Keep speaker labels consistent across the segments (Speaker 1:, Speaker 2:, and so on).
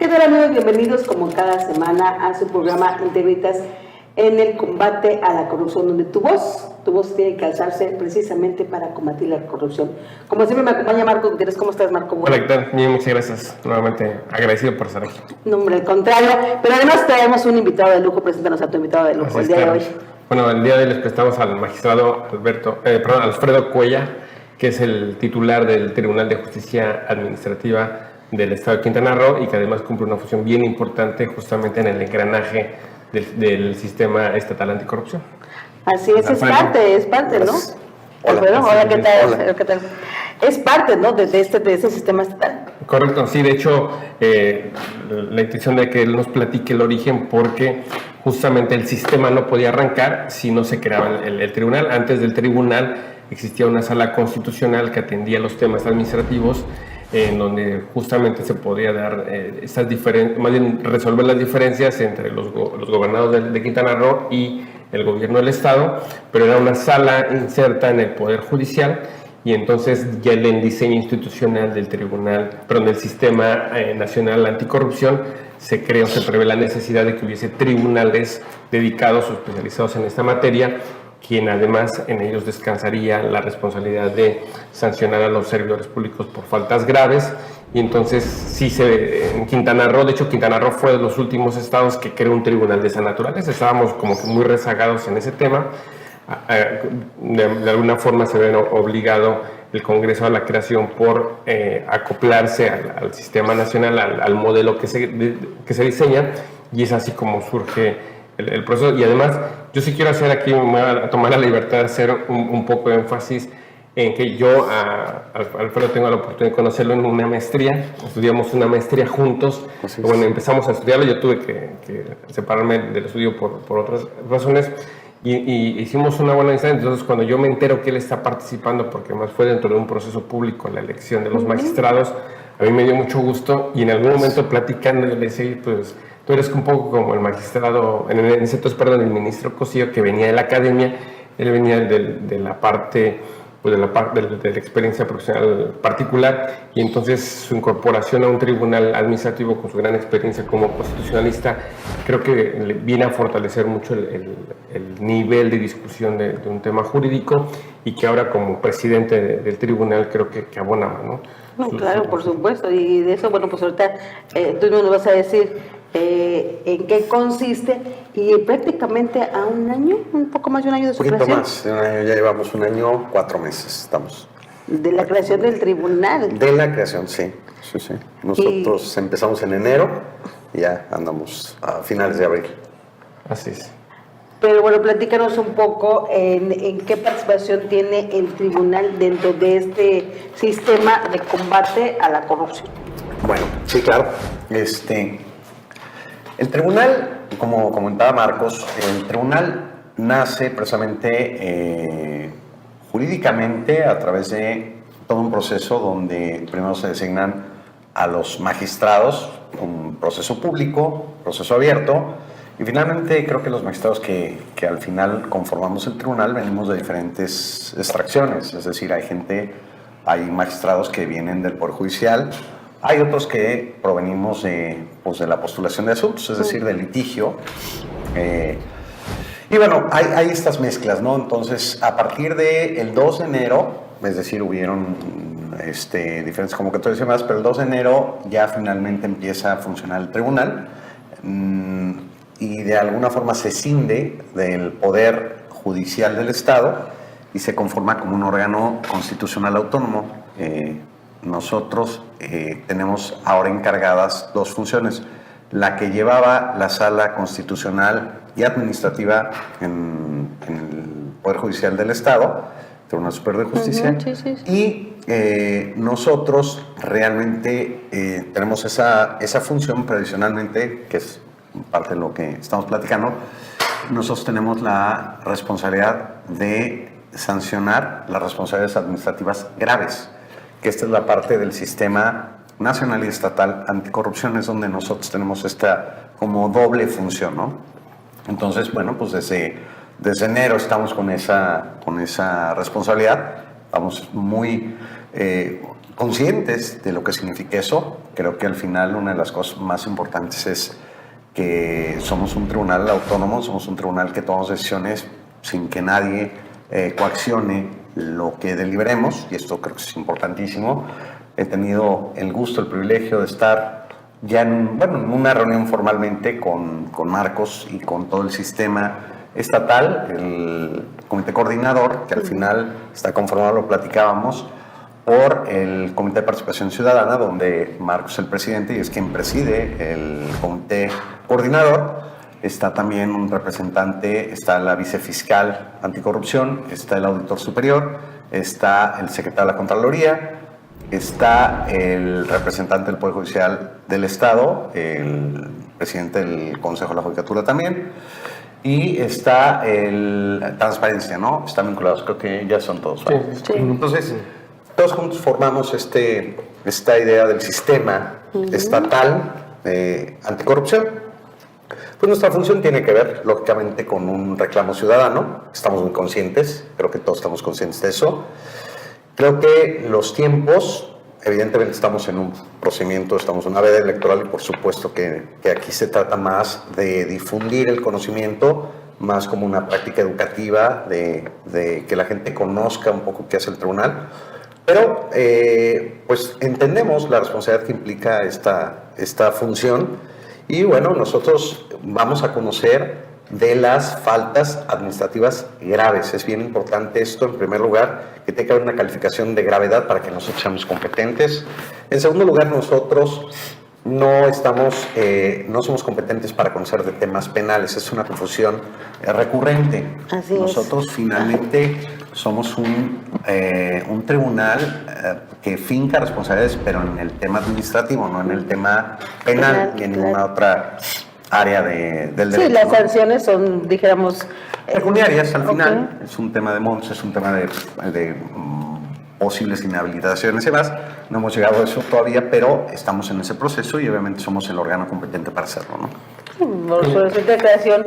Speaker 1: ¿Qué tal, amigos? Bienvenidos como cada semana a su programa Integritas en el combate a la corrupción, donde tu voz tiene que alzarse precisamente para combatir la corrupción. Como siempre me acompaña Marco Gutiérrez. ¿Cómo estás, Marco?
Speaker 2: Hola, ¿qué tal? Bien, muchas gracias. Nuevamente agradecido por estar aquí.
Speaker 1: No, hombre, al contrario. Pero además traemos un invitado de lujo. Preséntanos a tu invitado de lujo el día de hoy.
Speaker 2: Bueno, el día de hoy les prestamos al magistrado Alfredo Cuellar, que es el titular del Tribunal de Justicia Administrativa del Estado de Quintana Roo y que además cumple una función bien importante justamente en el engranaje del sistema estatal anticorrupción.
Speaker 1: Así es, es parte, ¿no? Hola, ¿qué tal? Hola. ¿Qué tal? Es parte, ¿no?, de ese sistema estatal.
Speaker 2: Correcto, sí, de hecho, la intención de que él nos platique el origen, porque justamente el sistema no podía arrancar si no se creaba el tribunal. Antes del tribunal existía una sala constitucional que atendía los temas administrativos, en donde justamente se podía dar estas diferencias, más bien resolver las diferencias entre los gobernados de Quintana Roo y el gobierno del estado, pero era una sala inserta en el Poder Judicial, y entonces ya el diseño institucional del del Sistema Nacional Anticorrupción se creó, se prevé la necesidad de que hubiese tribunales dedicados o especializados en esta materia, quien además en ellos descansaría la responsabilidad de sancionar a los servidores públicos por faltas graves. Y entonces en Quintana Roo, de hecho Quintana Roo fue de los últimos estados que creó un tribunal de esa naturaleza. Estábamos como que muy rezagados en ese tema. De alguna forma se ve obligado el Congreso a la creación por acoplarse al sistema nacional, al modelo que se diseña, y es así como surge el proceso. Y además yo sí quiero hacer aquí, me voy a tomar la libertad de hacer un poco de énfasis en que yo a Alfredo tengo la oportunidad de conocerlo en una maestría. Estudiamos una maestría juntos. Bueno, empezamos a estudiarlo, yo tuve que separarme del estudio por otras razones, y hicimos una buena amistad. Entonces cuando yo me entero que él está participando, porque más fue dentro de un proceso público la elección de los magistrados, a mí me dio mucho gusto, y en algún momento platicando le decía, pues tú eres un poco como el magistrado, en ese entonces, perdón, el ministro Cosío, que venía de la academia. Él venía de la parte, pues de la experiencia profesional particular, y entonces su incorporación a un tribunal administrativo con su gran experiencia como constitucionalista, creo que viene a fortalecer mucho el nivel de discusión de un tema jurídico, y que ahora como presidente del tribunal creo que abona más, ¿no?
Speaker 1: No, claro, por supuesto, y de eso, bueno, pues ahorita tú nos vas a decir en qué consiste, y prácticamente a un año, un poco más de un año de su creación.
Speaker 3: Un poquito más de un año, ya llevamos un año, 4 meses estamos.
Speaker 1: De la creación del tribunal.
Speaker 3: De la creación, sí. Nosotros empezamos en enero y ya andamos a finales de abril.
Speaker 2: Así es.
Speaker 1: Pero bueno, platícanos un poco en qué participación tiene el tribunal dentro de este sistema de combate a la corrupción.
Speaker 3: Bueno, sí, claro. El tribunal, como comentaba Marcos, el tribunal nace precisamente jurídicamente a través de todo un proceso donde primero se designan a los magistrados, un proceso público, proceso abierto, y finalmente creo que los magistrados que al final conformamos el tribunal venimos de diferentes extracciones, es decir, hay magistrados que vienen del Poder Judicial, hay otros que provenimos de la postulación de asuntos, es decir, del litigio. Y bueno, hay estas mezclas, ¿no? Entonces, a partir del 2 de enero, es decir, hubieron diferentes convocatorias y demás, pero el 2 de enero ya finalmente empieza a funcionar el tribunal, y de alguna forma se cinde del Poder Judicial del Estado y se conforma como un órgano constitucional autónomo. Nosotros tenemos ahora encargadas 2 funciones. La que llevaba la sala constitucional y administrativa en el Poder Judicial del Estado, Tribunal Superior de Justicia, y nosotros realmente tenemos esa función tradicionalmente, que es parte de lo que estamos platicando. Nosotros tenemos la responsabilidad de sancionar las responsabilidades administrativas graves, que esta es la parte del sistema nacional y estatal anticorrupción, es donde nosotros tenemos esta como doble función, ¿no? Entonces, bueno, pues desde enero estamos con esa responsabilidad. Estamos muy conscientes de lo que significa eso. Creo que al final una de las cosas más importantes es que somos un tribunal autónomo, somos un tribunal que tomamos decisiones sin que nadie coaccione lo que deliberemos, y esto creo que es importantísimo. He tenido el gusto, el privilegio de estar ya en una reunión formalmente con Marcos y con todo el sistema estatal, el comité coordinador, que al final está conformado, lo platicábamos, por el Comité de Participación Ciudadana, donde Marcos es el presidente y es quien preside el comité coordinador. Está también un representante, está la vicefiscal anticorrupción, está el auditor superior, está el secretario de la Contraloría, está el representante del Poder Judicial del Estado, el presidente del Consejo de la Judicatura también, y está el Transparencia, ¿no? Están vinculados, creo que ya son todos, ¿vale?
Speaker 1: Sí.
Speaker 3: Entonces, todos juntos formamos esta idea del sistema estatal anticorrupción. Pues nuestra función tiene que ver, lógicamente, con un reclamo ciudadano. Estamos muy conscientes, creo que todos estamos conscientes de eso. Creo que los tiempos, evidentemente estamos en un procedimiento, estamos en una veda electoral y por supuesto que aquí se trata más de difundir el conocimiento, más como una práctica educativa, de que la gente conozca un poco qué hace el tribunal. Pero pues entendemos la responsabilidad que implica esta función y bueno, nosotros vamos a conocer de las faltas administrativas graves. Es bien importante esto, en primer lugar, que tenga que haber una calificación de gravedad para que nosotros seamos competentes. En segundo lugar, nosotros no somos competentes para conocer de temas penales, es una confusión recurrente.
Speaker 1: Así
Speaker 3: nosotros
Speaker 1: es.
Speaker 3: finalmente somos un tribunal que finca responsabilidades, pero en el tema administrativo, no en el tema penal ni en ninguna otra área del derecho.
Speaker 1: Sí, las sanciones son, dijéramos...
Speaker 3: pecuniarias al final,
Speaker 1: okay.
Speaker 3: Es un tema de montos, es un tema de posibles inhabilitaciones y demás. No hemos llegado a eso todavía, pero estamos en ese proceso y obviamente somos el órgano competente para hacerlo, ¿no?
Speaker 1: Por su reciente creación,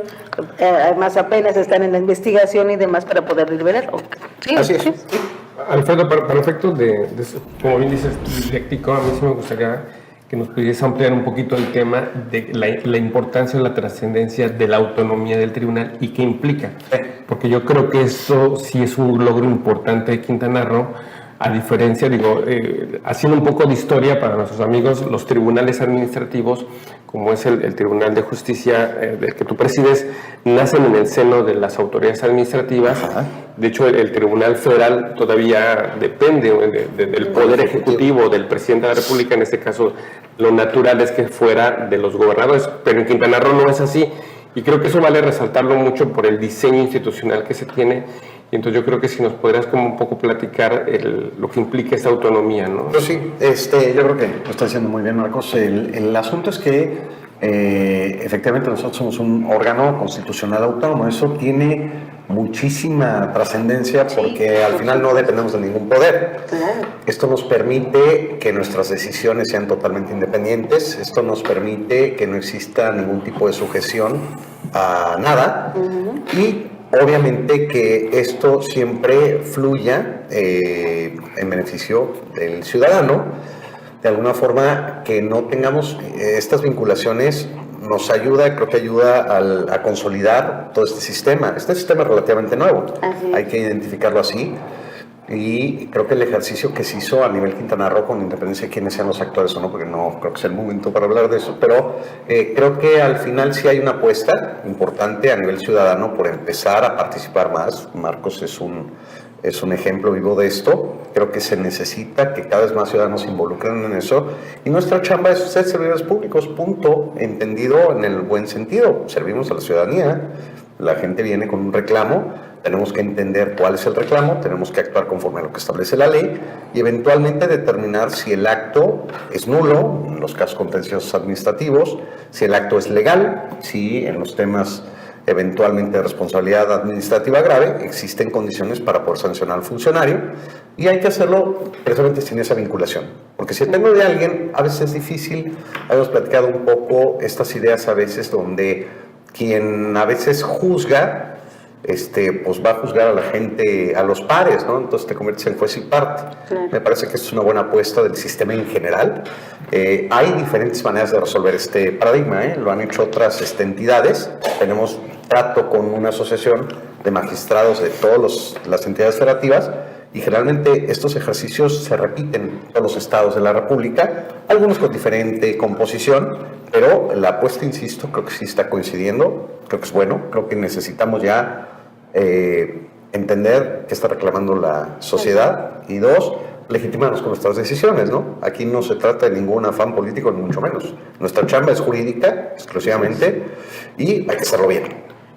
Speaker 1: además apenas están en la investigación y demás para poder deliberar. Sí,
Speaker 3: Así es.
Speaker 1: sí.
Speaker 2: Alfredo, para efectos de, como bien dices, didáctico, a mí sí me gustaría que nos pudieras ampliar un poquito el tema de la importancia o la trascendencia de la autonomía del tribunal y qué implica. Porque yo creo que esto sí es un logro importante de Quintana Roo, a diferencia, haciendo un poco de historia para nuestros amigos, los tribunales administrativos, como es el Tribunal de Justicia del que tú presides, nacen en el seno de las autoridades administrativas. Ajá. De hecho, el Tribunal Federal todavía depende del Poder Ejecutivo, del Presidente de la República. En este caso, lo natural es que fuera de los gobernadores, pero en Quintana Roo no es así. Y creo que eso vale resaltarlo mucho por el diseño institucional que se tiene. Y entonces yo creo que si nos podrías como un poco platicar lo que implica esta autonomía, ¿no?
Speaker 3: Pues sí, yo creo que lo está diciendo muy bien, Marcos. El asunto es que efectivamente nosotros somos un órgano constitucional autónomo. Eso tiene muchísima trascendencia porque al final no dependemos de ningún poder. Esto nos permite que nuestras decisiones sean totalmente independientes. Esto nos permite que no exista ningún tipo de sujeción a nada. Y obviamente que esto siempre fluya en beneficio del ciudadano. De alguna forma que no tengamos estas vinculaciones nos ayuda, creo que ayuda a consolidar todo este sistema. Este sistema es relativamente nuevo, hay que identificarlo así. Y creo que el ejercicio que se hizo a nivel Quintana Roo, con independencia de quiénes sean los actores o no, porque no creo que sea el momento para hablar de eso, pero creo que al final sí hay una apuesta importante a nivel ciudadano por empezar a participar más. Marcos es un ejemplo vivo de esto. Creo que se necesita que cada vez más ciudadanos se involucren en eso. Y nuestra chamba es ser servidores públicos, punto, entendido en el buen sentido. Servimos a la ciudadanía, la gente viene con un reclamo, tenemos que entender cuál es el reclamo, tenemos que actuar conforme a lo que establece la ley y eventualmente determinar si el acto es nulo, en los casos contenciosos administrativos, si el acto es legal, si en los temas eventualmente de responsabilidad administrativa grave existen condiciones para poder sancionar al funcionario y hay que hacerlo precisamente sin esa vinculación. Porque si depende de alguien, a veces es difícil. Hemos platicado un poco estas ideas a veces donde quien a veces juzga pues va a juzgar a la gente, a los pares, ¿no? Entonces te conviertes en juez y parte.
Speaker 1: Claro.
Speaker 3: Me parece que esto es una buena apuesta del sistema en general. Hay diferentes maneras de resolver este paradigma, lo han hecho otras entidades. Tenemos trato con una asociación de magistrados de todas las entidades federativas y generalmente estos ejercicios se repiten en todos los estados de la República, algunos con diferente composición, pero la apuesta, insisto, creo que sí está coincidiendo, creo que es bueno, creo que necesitamos ya entender qué está reclamando la sociedad y dos, legitimarnos con nuestras decisiones, ¿no? Aquí no se trata de ningún afán político, ni mucho menos. Nuestra chamba es jurídica, exclusivamente, y hay que hacerlo bien.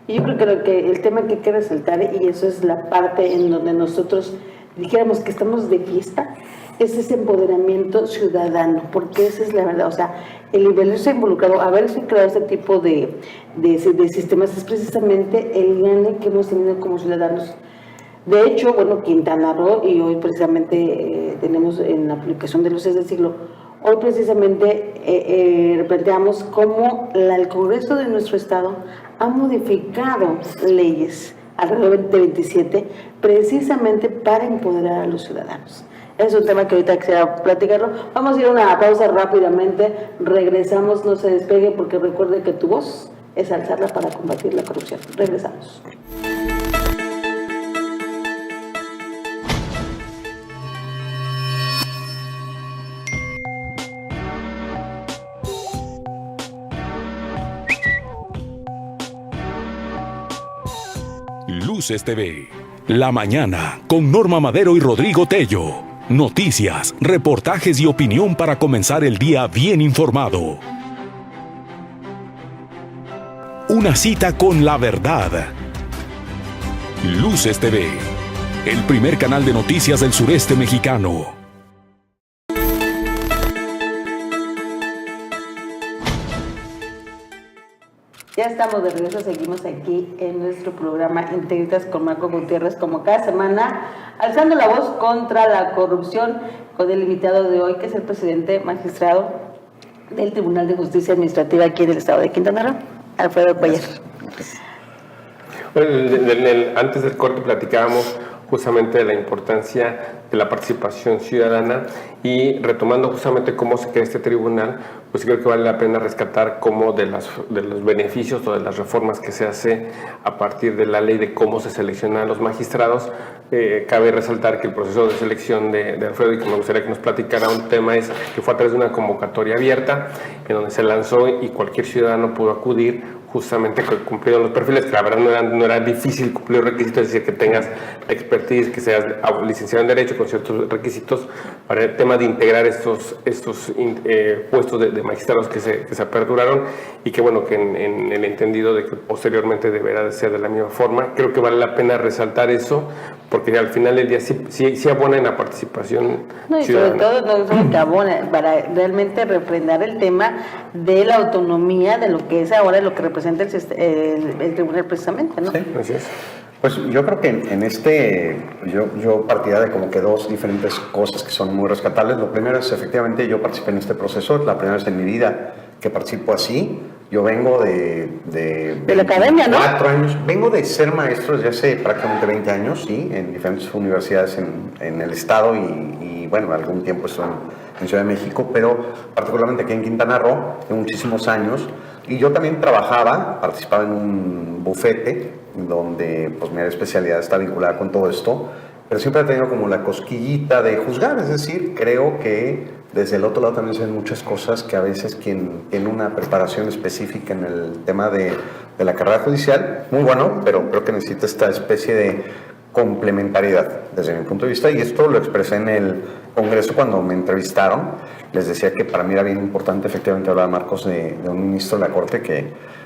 Speaker 1: Y yo creo que el tema que hay que resaltar, y eso es la parte en donde nosotros dijéramos que estamos de fiesta, es ese empoderamiento ciudadano, porque esa es la verdad, o sea, el haberse involucrado, haberse creado este tipo de sistemas es precisamente el gane que hemos tenido como ciudadanos. De hecho, bueno, Quintana Roo, y hoy precisamente tenemos en la publicación de Luces del Siglo, hoy precisamente planteamos cómo el Congreso de nuestro estado ha modificado leyes alrededor de 2027 precisamente para empoderar a los ciudadanos. Es un tema que ahorita quisiera platicarlo. Vamos a ir a una pausa rápidamente, regresamos, no se despegue porque recuerde que tu voz es alzarla para combatir la corrupción. Regresamos.
Speaker 4: Luces TV, La Mañana, con Norma Madero y Rodrigo Tello. Noticias, reportajes y opinión para comenzar el día bien informado. Una cita con la verdad. Luces TV, el primer canal de noticias del sureste mexicano.
Speaker 1: Ya estamos de regreso, seguimos aquí en nuestro programa Integritas con Marco Gutiérrez, como cada semana, alzando la voz contra la corrupción, con el invitado de hoy, que es el presidente magistrado del Tribunal de Justicia Administrativa aquí en el estado de Quintana Roo, Alfredo Cuellar.
Speaker 2: Bueno, antes del corte platicábamos justamente de la importancia de la participación ciudadana y retomando justamente cómo se crea este tribunal, pues creo que vale la pena rescatar cómo de los beneficios o de las reformas que se hace a partir de la ley de cómo se seleccionan los magistrados. Cabe resaltar que el proceso de selección de Alfredo, y que me gustaría que nos platicara un tema, es que fue a través de una convocatoria abierta en donde se lanzó y cualquier ciudadano pudo acudir justamente cumpliendo los perfiles, que la verdad no era difícil cumplir los requisitos, es decir, que tengas la expertise, que seas licenciado en Derecho con ciertos requisitos para el tema de integrar estos puestos de magistrados que se aperturaron y que bueno, que en el entendido de que posteriormente deberá de ser de la misma forma. Creo que vale la pena resaltar eso, porque al final del día sí abona en la participación
Speaker 1: no, y
Speaker 2: ciudadana.
Speaker 1: sobre todo no solo que abona, para realmente refrendar el tema de la autonomía de lo que es ahora, lo que representa el tribunal precisamente, ¿no?
Speaker 3: Sí.
Speaker 2: Así es.
Speaker 3: Pues yo creo que yo partiría de como que dos diferentes cosas que son muy rescatables. Lo primero es, efectivamente, yo participé en este proceso, la primera vez en mi vida que participo así. Yo vengo de
Speaker 1: la academia, ¿no?
Speaker 3: 4 años, vengo de ser maestro desde hace prácticamente 20 años, sí, en diferentes universidades en el estado y bueno, algún tiempo estuve en Ciudad de México, pero particularmente aquí en Quintana Roo, de muchísimos años. Y yo también participaba en un bufete donde pues mi especialidad está vinculada con todo esto, pero siempre he tenido como la cosquillita de juzgar, es decir, creo que desde el otro lado también se ven muchas cosas que a veces quien tiene una preparación específica en el tema de la carrera judicial, muy bueno, pero creo que necesita esta especie de complementariedad desde mi punto de vista, y esto lo expresé en el Congreso cuando me entrevistaron. Les decía que para mí era bien importante, efectivamente hablaba Marcos de un ministro de la Corte que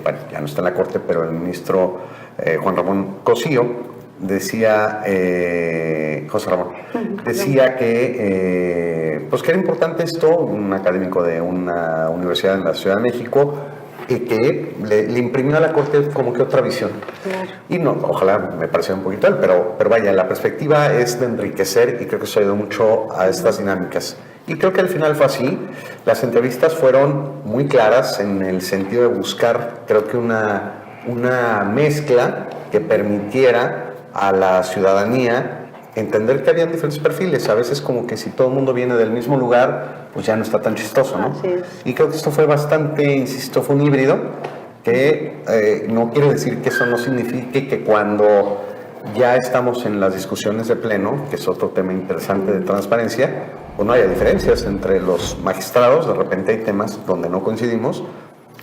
Speaker 3: bueno, ya no está en la Corte, pero el ministro Juan Ramón Cosío decía, José Ramón, decía que pues que era importante esto, un académico de una universidad en la Ciudad de México, y que le imprimió a la Corte como que otra visión.
Speaker 1: Claro.
Speaker 3: Y no, ojalá me pareciera un poquito él, pero vaya, la perspectiva es de enriquecer y creo que eso ayudó mucho a estas dinámicas. Y creo que al final fue así. Las entrevistas fueron muy claras en el sentido de buscar, creo que una una mezcla que permitiera a la ciudadanía entender que habían diferentes perfiles. A veces como que si todo el mundo viene del mismo lugar, pues ya no está tan chistoso, ¿no?
Speaker 1: Así es.
Speaker 3: Y creo que esto fue bastante, insisto, fue un híbrido, que no quiere decir que eso no signifique que cuando ya estamos en las discusiones de pleno, que es otro tema interesante de transparencia, pues no haya diferencias entre los magistrados. De repente hay temas donde no coincidimos,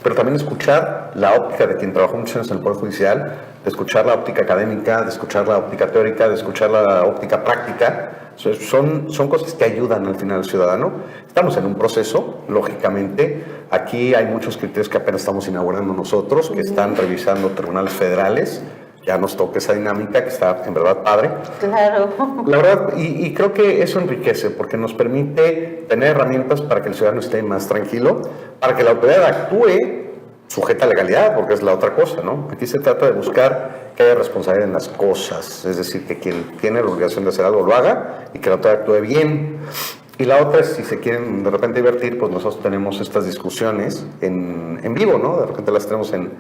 Speaker 3: pero también escuchar la óptica de quien trabajó muchos años en el Poder Judicial, de escuchar la óptica académica, de escuchar la óptica teórica, de escuchar la óptica práctica. Son cosas que ayudan al final al ciudadano. Estamos en un proceso, lógicamente. Aquí hay muchos criterios que apenas estamos inaugurando nosotros, que están revisando tribunales federales. Ya nos toca esa dinámica que está en verdad padre.
Speaker 1: Claro.
Speaker 3: La verdad, y creo que eso enriquece porque nos permite tener herramientas para que el ciudadano esté más tranquilo, para que la autoridad actúe sujeta a legalidad, porque es la otra cosa, ¿no? Aquí se trata de buscar que haya responsabilidad en las cosas, es decir, que quien tiene la obligación de hacer algo lo haga y que la autoridad actúe bien. Y la otra es, si se quieren de repente divertir, pues nosotros tenemos estas discusiones en vivo, ¿no? De repente las tenemos en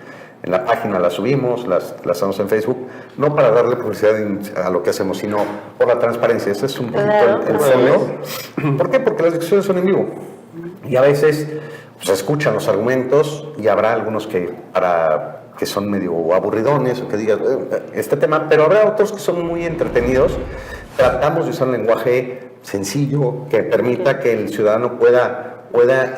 Speaker 3: la página, las subimos, las hacemos en Facebook, no para darle publicidad a lo que hacemos, sino por la transparencia. Ese es un poquito el fondo. ¿Por qué? Porque las discusiones son en vivo. Y a veces se escuchan los argumentos y habrá algunos que son medio aburridones o que digan este tema, pero habrá otros que son muy entretenidos. Tratamos de usar un lenguaje sencillo que permita que el ciudadano pueda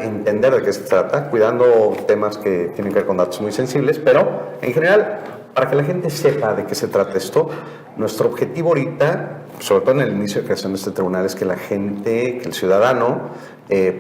Speaker 3: entender de qué se trata, cuidando temas que tienen que ver con datos muy sensibles, pero en general, para que la gente sepa de qué se trata esto, nuestro objetivo ahorita, sobre todo en el inicio de creación de este tribunal, es que la gente, que el ciudadano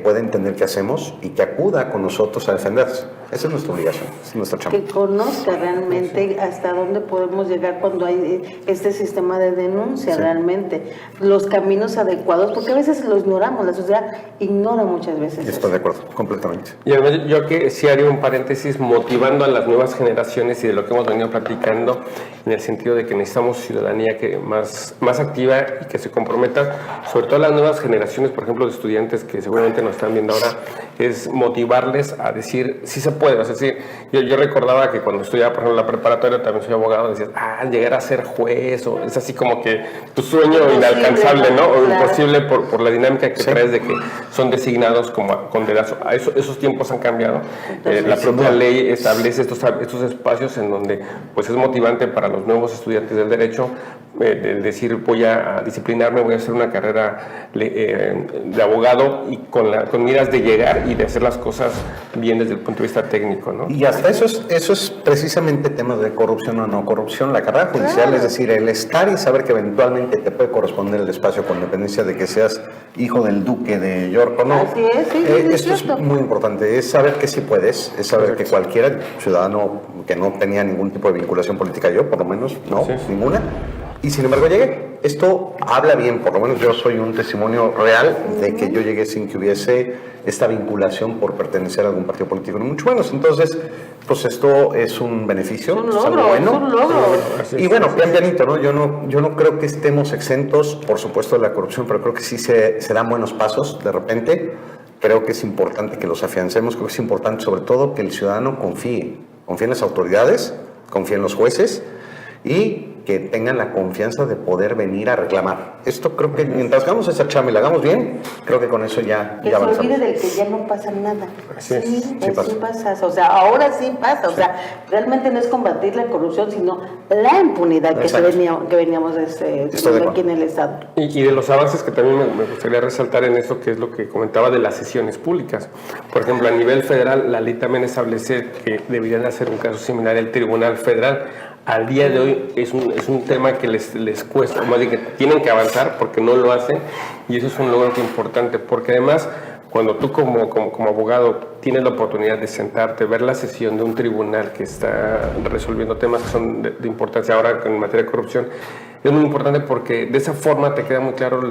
Speaker 3: pueda entender qué hacemos y que acuda con nosotros a defenderse. Esa es nuestra obligación, es nuestra chamba.
Speaker 1: Que conozca realmente hasta dónde podemos llegar cuando hay este sistema de denuncia, realmente. Los caminos adecuados, porque a veces los ignoramos, la sociedad ignora muchas veces.
Speaker 3: Estoy de acuerdo, completamente.
Speaker 2: Y además yo que sí haría un paréntesis motivando a las nuevas generaciones y de lo que hemos venido platicando, en el sentido de que necesitamos ciudadanía más activa y que se comprometa, sobre todo las nuevas generaciones, por ejemplo, de estudiantes que seguramente nos están viendo ahora, es motivarles a decir, sí se puede. Es decir, yo recordaba que cuando estudiaba, por ejemplo, la preparatoria, también soy abogado, decías, llegar a ser juez, o es así como que tu sueño inalcanzable, ¿no? O imposible por la dinámica que traes de que son designados como condenados. Esos tiempos han cambiado. La propia ley establece estos espacios en donde pues es motivante para los nuevos estudiantes del derecho de decir, voy a disciplinarme, voy a hacer una carrera de abogado y con miras de llegar y de hacer las cosas bien desde el punto de vista técnico, ¿no?
Speaker 3: Y hasta eso es precisamente temas de corrupción o no corrupción. La carrera judicial, es decir, el estar y saber que eventualmente te puede corresponder el espacio con dependencia de que seas hijo del duque de York o no.
Speaker 1: Así es, sí,
Speaker 3: esto es muy importante, es saber que sí puedes, es saber que cualquier ciudadano que no tenía ningún tipo de vinculación política, yo por lo menos, no, ninguna, y sin embargo llegué. Esto habla bien, por lo menos yo soy un testimonio real de que yo llegué sin que hubiese esta vinculación por pertenecer a algún partido político, ni mucho menos. Entonces, pues esto es un beneficio,
Speaker 1: es algo bueno. Es un logro.
Speaker 3: Y bueno, pianito, ¿no? Yo no creo que estemos exentos, por supuesto, de la corrupción, pero creo que sí se dan buenos pasos de repente. Creo que es importante que los afiancemos, creo que es importante sobre todo que el ciudadano confíe en las autoridades, confíe en los jueces y que tengan la confianza de poder venir a reclamar. Esto creo que mientras hagamos esa chamba y la hagamos bien, creo que con eso ya avanzamos.
Speaker 1: Que se olvide de que ya no pasa nada. Sí pasa. O sea, ahora sí pasa. O sea, realmente no es combatir la corrupción, sino la impunidad que veníamos aquí en el Estado.
Speaker 2: Y de los avances que también me gustaría resaltar en eso, que es lo que comentaba de las sesiones públicas. Por ejemplo, a nivel federal, la ley también establece que deberían hacer un caso similar al Tribunal Federal. Al día de hoy es un tema que les cuesta, más bien que tienen que avanzar porque no lo hacen, y eso es un logro importante, porque además cuando tú como abogado tienes la oportunidad de sentarte, ver la sesión de un tribunal que está resolviendo temas que son de importancia ahora en materia de corrupción, es muy importante porque de esa forma te queda muy claro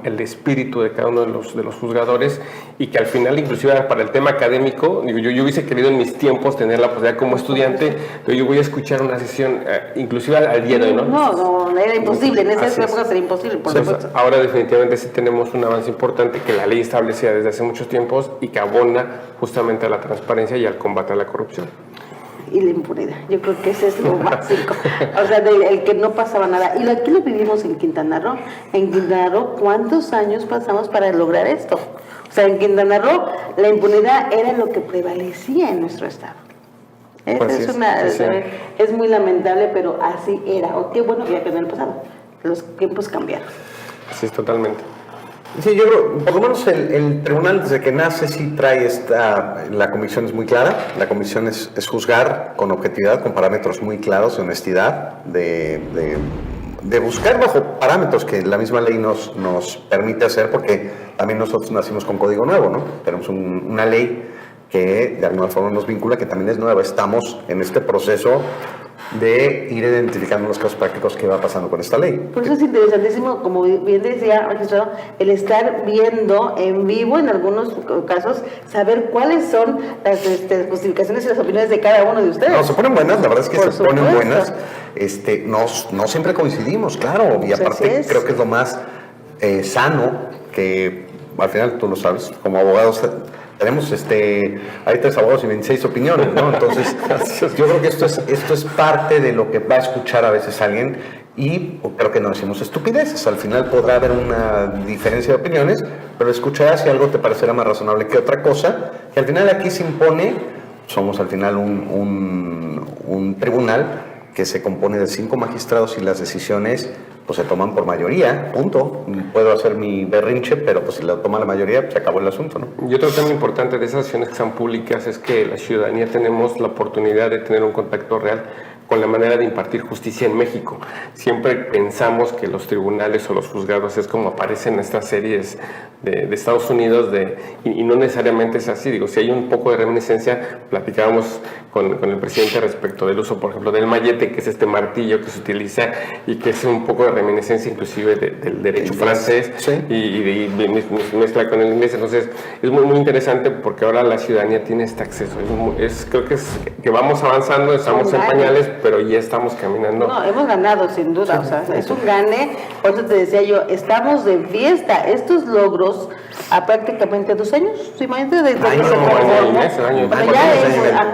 Speaker 2: el espíritu de cada uno de los juzgadores, y que al final, inclusive para el tema académico, yo hubiese querido en mis tiempos tener la posibilidad como estudiante, pero yo voy a escuchar una sesión, inclusive al día de hoy, ¿no?
Speaker 1: No, era imposible, en esa época sería imposible, por supuesto.
Speaker 2: Ahora definitivamente sí tenemos un avance importante que la ley establecía desde hace muchos tiempos y que abona justamente a la transparencia y al combate a la corrupción.
Speaker 1: y la impunidad. Yo creo que ese es lo básico. O sea, el que no pasaba nada. Y aquí lo vivimos en Quintana Roo. En Quintana Roo, ¿cuántos años pasamos para lograr esto? O sea, en Quintana Roo, la impunidad era lo que prevalecía en nuestro estado.
Speaker 2: Pues
Speaker 1: Es muy lamentable, pero así era. O qué bueno que ya quedó en el pasado. Los tiempos cambiaron.
Speaker 2: Sí, totalmente.
Speaker 3: Sí, yo creo, por lo menos el tribunal desde que nace sí trae la comisión es muy clara, la comisión es juzgar con objetividad, con parámetros muy claros de honestidad, de buscar bajo parámetros que la misma ley nos permite hacer, porque también nosotros nacimos con código nuevo, ¿no? Tenemos una ley que de alguna forma nos vincula, que también es nueva, estamos en este proceso de ir identificando los casos prácticos que va pasando con esta ley.
Speaker 1: Por eso es interesantísimo, como bien decía magistrado, el estar viendo en vivo en algunos casos, saber cuáles son las justificaciones y las opiniones de cada uno de ustedes.
Speaker 3: No, se ponen buenas, la verdad es que
Speaker 1: Por
Speaker 3: se ponen
Speaker 1: supuesto.
Speaker 3: buenas. No siempre coincidimos, claro, y
Speaker 1: Pues
Speaker 3: aparte
Speaker 1: así es.
Speaker 3: creo que es lo más sano, que al final tú lo sabes, como abogados tenemos hay 3 abogados y 26 opiniones, ¿no? Entonces, yo creo que esto es parte de lo que va a escuchar a veces alguien, y creo que no decimos estupideces. Al final podrá haber una diferencia de opiniones, pero escucharás si algo te parecerá más razonable que otra cosa, que al final aquí se impone. Somos al final un tribunal que se compone de 5 magistrados y las decisiones pues se toman por mayoría, punto. Puedo hacer mi berrinche, pero pues si la toma la mayoría, se acabó el asunto, ¿no?
Speaker 2: Y otro tema importante de esas acciones que son públicas es que la ciudadanía tenemos la oportunidad de tener un contacto real con la manera de impartir justicia en México. Siempre pensamos que los tribunales o los juzgados es como aparecen en estas series de Estados Unidos, y no necesariamente es así. Digo, si hay un poco de reminiscencia, platicábamos con el presidente respecto del uso, por ejemplo, del mallete, que es este martillo que se utiliza y que es un poco de reminiscencia inclusive del derecho francés,
Speaker 3: sí.
Speaker 2: y mezcla con el inglés. Entonces, es muy interesante porque ahora la ciudadanía tiene este acceso. Creo que vamos avanzando, estamos en pañales, pero ya estamos caminando.
Speaker 1: No, hemos ganado sin duda, o sea, es un gane. Por eso te decía yo, estamos de fiesta. Estos logros a prácticamente 2 años, ¿sí? Imagínate desde que se conformó.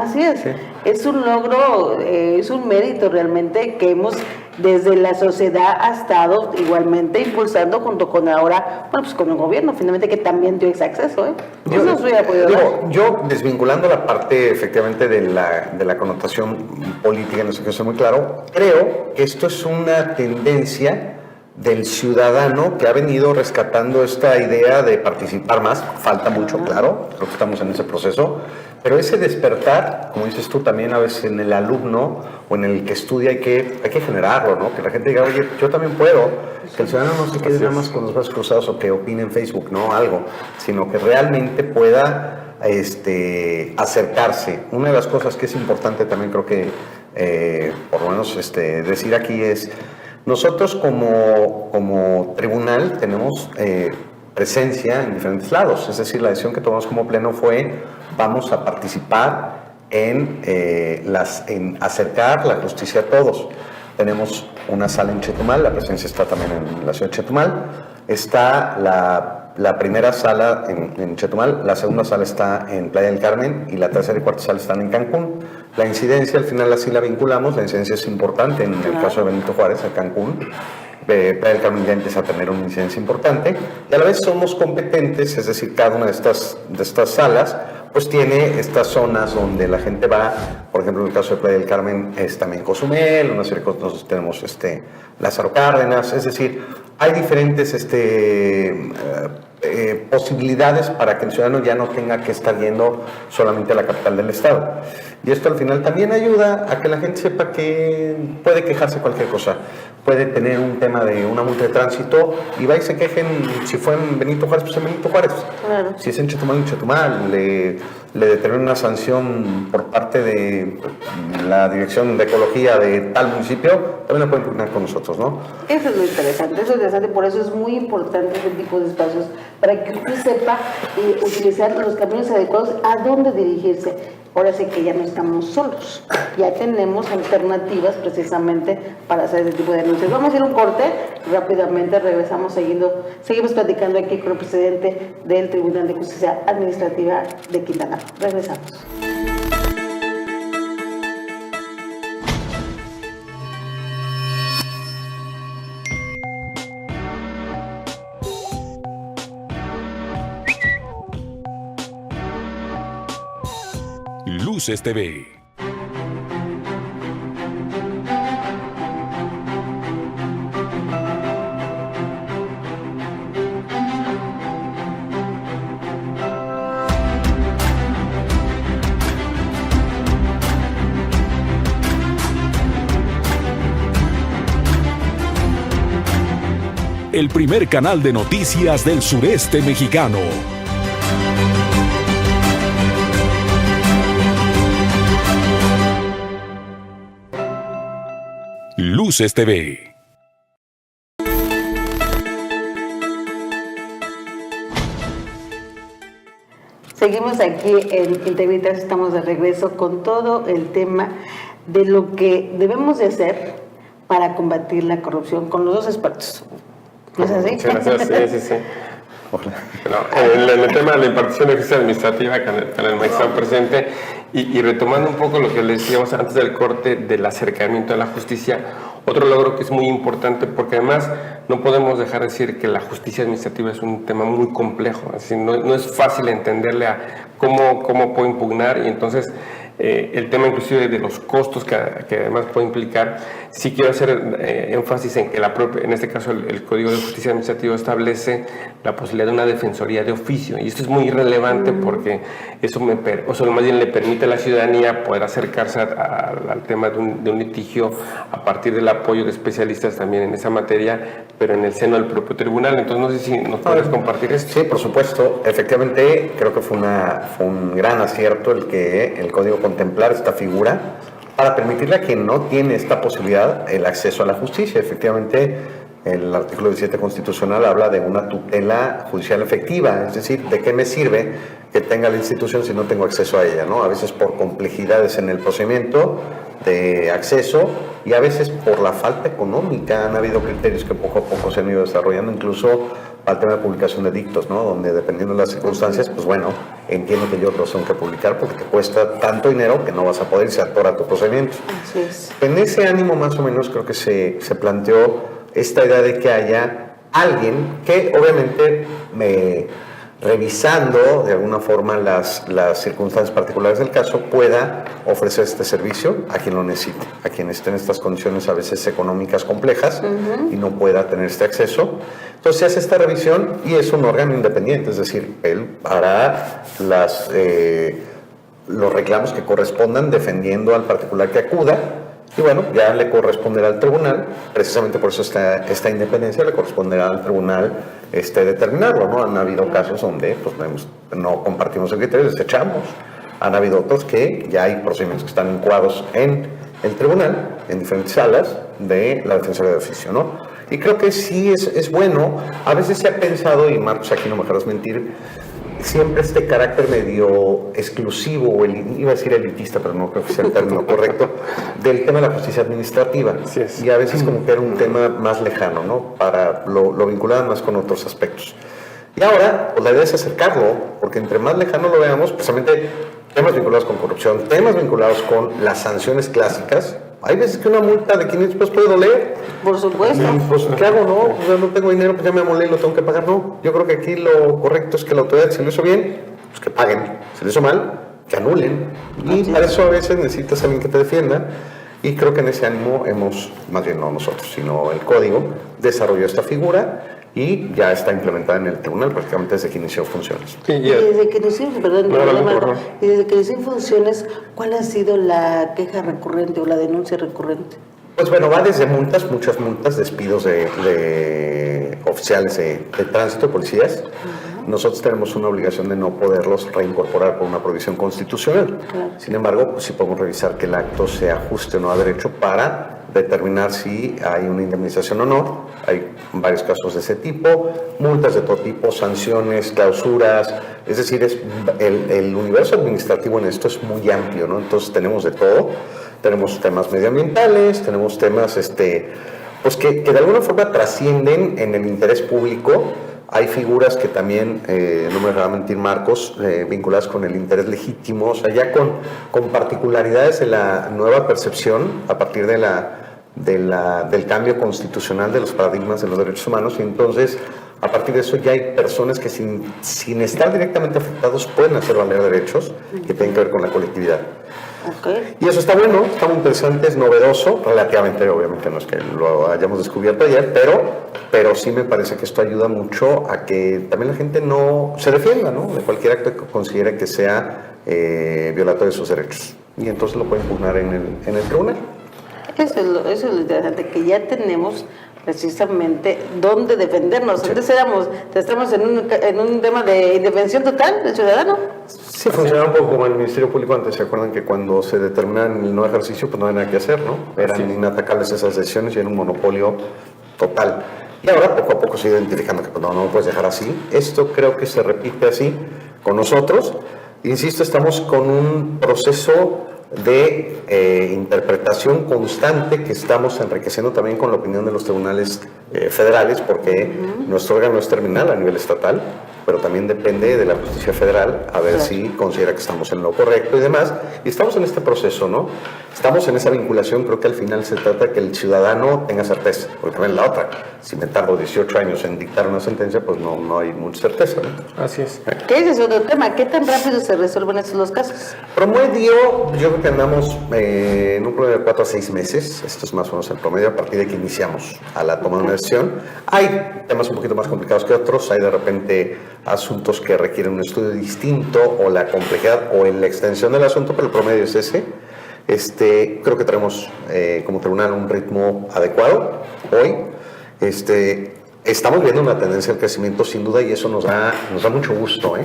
Speaker 1: Así es. Sí. Es un logro, es un mérito realmente que hemos desde la sociedad ha estado igualmente impulsando junto con ahora, bueno, pues con el gobierno finalmente, que también dio ese acceso, ¿eh? Yo no hubiera podido dar.
Speaker 3: Yo desvinculando la parte efectivamente de la connotación política, no sé qué, es muy claro, creo que esto es una tendencia del ciudadano que ha venido rescatando esta idea de participar más. Falta mucho, claro, creo que estamos en ese proceso, pero ese despertar, como dices tú también, a veces en el alumno o en el que estudia hay que generarlo, ¿no? Que la gente diga, oye, yo también puedo, que el ciudadano no se quede nada más con los brazos cruzados o que opine en Facebook, no algo, sino que realmente pueda acercarse. Una de las cosas que es importante también creo que por lo menos decir aquí es: nosotros como tribunal tenemos presencia en diferentes lados, es decir, la decisión que tomamos como pleno fue: vamos a participar en acercar la justicia a todos. Tenemos una sala en Chetumal, la presencia está también en la ciudad de Chetumal, está la primera sala en Chetumal, la segunda sala está en Playa del Carmen y la tercera y cuarta sala están en Cancún. La incidencia al final así la vinculamos, la incidencia es importante en el caso de Benito Juárez, en Cancún. Playa del Carmen ya empieza a tener una incidencia importante y a la vez somos competentes, es decir, cada una de estas salas pues tiene estas zonas donde la gente va. Por ejemplo, en el caso de Playa del Carmen es también Cozumel, una serie de cosas. Nosotros tenemos Lázaro Cárdenas, es decir, hay diferentes posibilidades para que el ciudadano ya no tenga que estar yendo solamente a la capital del estado. Y esto al final también ayuda a que la gente sepa que puede quejarse cualquier cosa. Puede tener un tema de una multa de tránsito y va y se quejen. Si fue en Benito Juárez, pues en Benito Juárez.
Speaker 1: Claro.
Speaker 3: Si es en Chetumal, le determina una sanción por parte de la Dirección de Ecología de tal municipio, también la pueden impugnar con nosotros, ¿no?
Speaker 1: Eso es lo interesante, por eso es muy importante este tipo de espacios, para que usted sepa utilizar los caminos adecuados a dónde dirigirse. Ahora sí que ya no estamos solos, ya tenemos alternativas precisamente para hacer ese tipo de denuncias. Vamos a ir a un corte, rápidamente regresamos seguimos platicando aquí con el presidente del Tribunal de Justicia Administrativa de Quintana Roo. Regresamos.
Speaker 4: Luces TV. El primer canal de noticias del sureste mexicano. Luces TV.
Speaker 1: Seguimos aquí en Integritas, estamos de regreso con todo el tema de lo que debemos de hacer para combatir la corrupción con los dos expertos. ¿No es así?
Speaker 2: Sí, sí. Bueno, en el tema de la impartición de justicia administrativa, con el magistrado presente, y retomando un poco lo que le decíamos antes del corte del acercamiento a la justicia, otro logro que es muy importante, porque además no podemos dejar de decir que la justicia administrativa es un tema muy complejo, así no es fácil entenderle a cómo puede impugnar, y entonces el tema inclusive de los costos que además puede implicar. Sí quiero hacer énfasis en que en este caso el Código de Justicia Administrativa establece la posibilidad de una defensoría de oficio, y esto es muy relevante porque eso más bien le permite a la ciudadanía poder acercarse al tema de un litigio a partir del apoyo de especialistas también en esa materia, pero en el seno del propio tribunal. Entonces no sé si nos puedes compartir esto.
Speaker 3: Sí, por supuesto. Efectivamente, creo que fue un gran acierto el que el Código contemplar esta figura para permitirle a quien no tiene esta posibilidad el acceso a la justicia. Efectivamente, el artículo 17 constitucional habla de una tutela judicial efectiva, es decir, ¿de qué me sirve que tenga la institución si no tengo acceso a ella, ¿no? A veces por complejidades en el procedimiento de acceso y a veces por la falta económica. Han habido criterios que poco a poco se han ido desarrollando, incluso al tema de publicación de dictos, ¿no? Donde dependiendo de las circunstancias, pues bueno, entiendo que yo los tengo que publicar porque te cuesta tanto dinero que no vas a poder, se atora tu procedimiento.
Speaker 1: Así es.
Speaker 3: En ese ánimo más o menos creo que se planteó esta idea de que haya alguien que obviamente revisando de alguna forma las circunstancias particulares del caso, pueda ofrecer este servicio a quien lo necesite, a quien esté en estas condiciones a veces económicas complejas y no pueda tener este acceso. Entonces se hace esta revisión y es un órgano independiente, es decir, él hará los reclamos que correspondan defendiendo al particular que acuda. Y bueno, ya le corresponderá al tribunal, precisamente por eso esta independencia, le corresponderá al tribunal determinarlo, ¿no? Han habido casos donde pues, no compartimos el criterio, desechamos. Han habido otros que ya hay procedimientos que están incoados en el tribunal, en diferentes salas de la Defensoría de Oficio, ¿no? Y creo que sí es bueno. A veces se ha pensado, y Marcos aquí no me dejarás mentir, siempre este carácter medio exclusivo, o iba a decir elitista, pero no creo que sea el término correcto, del tema de la justicia administrativa.
Speaker 2: Así es.
Speaker 3: Y a veces como que era un tema más lejano, ¿no? Lo vinculaban más con otros aspectos. Y ahora, pues la idea es acercarlo, porque entre más lejano lo veamos, precisamente temas vinculados con corrupción, temas vinculados con las sanciones clásicas. Hay veces que una multa de 500 pesos puede doler.
Speaker 1: Por supuesto.
Speaker 3: Pues, ¿qué hago? No, o sea, no tengo dinero, pues ya me amolé y lo tengo que pagar. No, yo creo que aquí lo correcto es que la autoridad, si lo hizo bien, pues que paguen. Si lo hizo mal, que anulen. Y para eso a veces necesitas a alguien que te defienda. Y creo que en ese ánimo más bien no nosotros, sino el código, desarrolló esta figura y ya está implementada en el tribunal prácticamente desde que inició funciones.
Speaker 2: Sí,
Speaker 1: Y desde que inició, y desde que inició funciones, ¿cuál ha sido la queja recurrente o la denuncia recurrente?
Speaker 3: Pues bueno, va desde multas, muchas multas, despidos de oficiales de tránsito, policías. Nosotros tenemos una obligación de no poderlos reincorporar por una provisión constitucional.
Speaker 1: Claro.
Speaker 3: Sin embargo, pues sí podemos revisar que el acto se ajuste o no a derecho para determinar si hay una indemnización o no. Hay varios casos de ese tipo, multas de todo tipo, sanciones, clausuras. Es decir, el universo administrativo en esto es muy amplio, ¿no? Entonces tenemos de todo. Tenemos temas medioambientales, tenemos temas pues que de alguna forma trascienden en el interés público. Hay figuras que también, no me va a mentir Marcos, vinculadas con el interés legítimo, o sea, ya con particularidades de la nueva percepción a partir del cambio constitucional de los paradigmas de los derechos humanos, y entonces A partir de eso ya hay personas que sin estar directamente afectados pueden hacer valer derechos que tienen que ver con la colectividad.
Speaker 1: Okay.
Speaker 3: Y eso está bueno, está muy interesante, es novedoso, relativamente, obviamente no es que lo hayamos descubierto ayer, pero sí me parece que esto ayuda mucho a que también la gente no se defienda, ¿no?, de cualquier acto que considere que sea violatorio de sus derechos. Y entonces lo puede impugnar en el tribunal.
Speaker 1: Eso es lo interesante, que ya tenemos precisamente dónde defendernos.
Speaker 3: Sí.
Speaker 1: Antes estamos en un tema de indefensión total del ciudadano.
Speaker 3: Sí, funcionaba un poco como el Ministerio Público antes. ¿Se acuerdan que cuando se determinaban el no ejercicio, pues no había nada que hacer, ¿no? Eran inatacables esas decisiones y era un monopolio total. Y ahora poco a poco se ha ido identificando que pues, no lo puedes dejar así. Esto creo que se repite así con nosotros. Insisto, estamos con un proceso de interpretación constante que estamos enriqueciendo también con la opinión de los tribunales federales, porque nuestro órgano es terminal a nivel estatal, pero también depende de la justicia federal a ver si considera que estamos en lo correcto y demás. Y estamos en este proceso, ¿no? Estamos en esa vinculación. Creo que al final se trata de que el ciudadano tenga certeza, porque también la otra, si me tardo 18 años en dictar una sentencia, pues no hay mucha certeza, ¿no?
Speaker 2: Así es.
Speaker 1: ¿Qué es ese otro tema? ¿Qué tan rápido se resuelven estos los casos?
Speaker 3: Promedio, yo creo que andamos en un promedio de 4 a 6 meses. Esto es más o menos el promedio a partir de que iniciamos a la toma de una decisión. Hay temas un poquito más complicados que otros. Hay de repente asuntos que requieren un estudio distinto o la complejidad o la extensión del asunto, pero el promedio es ese. Creo que tenemos como tribunal un ritmo adecuado hoy. Estamos viendo una tendencia al crecimiento sin duda y eso nos da mucho gusto, ¿eh?